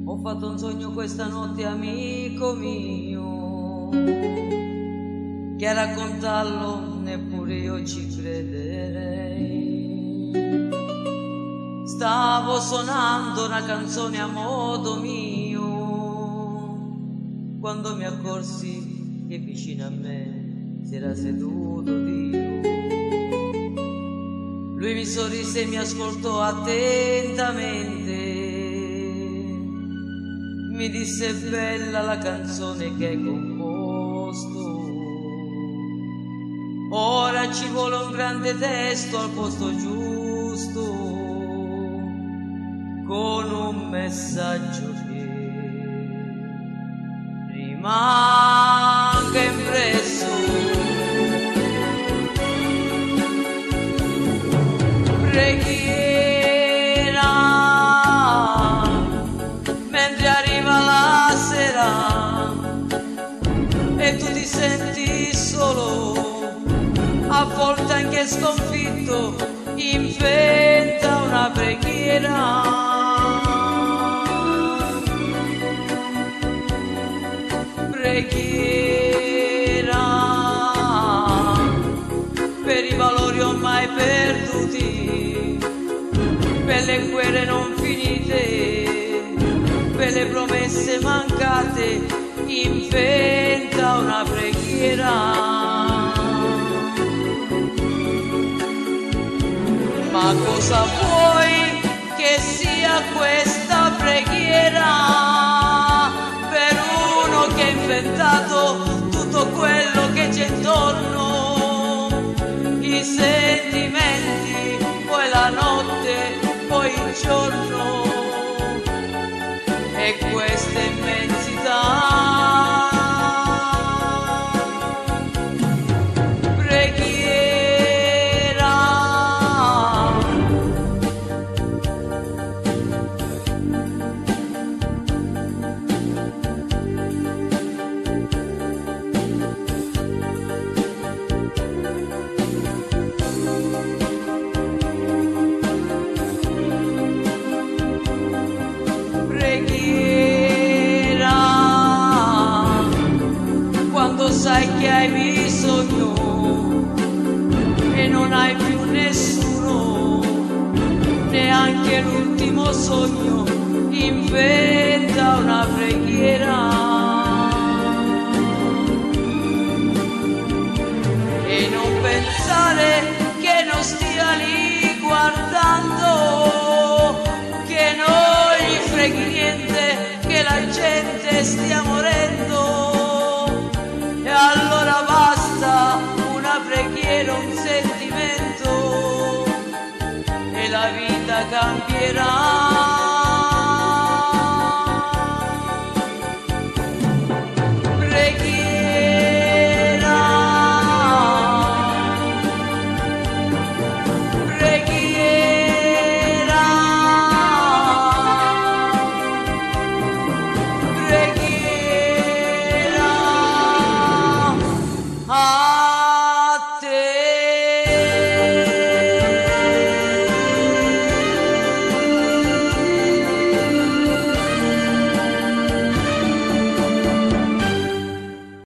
Ho fatto un sogno questa notte, amico mio, che a raccontarlo neppure io ci crederei. Stavo suonando una canzone a modo mio, quando mi accorsi che vicino a me si era seduto Dio. Lui mi sorrise e mi ascoltò attentamente. Mi disse: bella la canzone che hai composto, ora ci vuole un grande testo al posto giusto, con un messaggio che rimanga impresso. Preghiera mentre arriva la sera e tu ti senti solo, a volte anche sconfitto, inventa una preghiera. Preghiera per i valori ormai perduti, per le guerre non finite, per le promesse mancate, inventa una preghiera. Ma cosa vuoi che sia questa preghiera per uno che ha inventato tutto quello che c'è intorno, i sentimenti, poi la notte, poi il giorno, e questa immensità. Quando sai che hai bisogno e non hai più nessuno, neanche l'ultimo sogno, inventa una preghiera. E non pensare che non stia lì guardando, che non gli freghi niente, che la gente stia morendo. E allora basta una preghiera, un sentimento, e la vita cambierà. Ah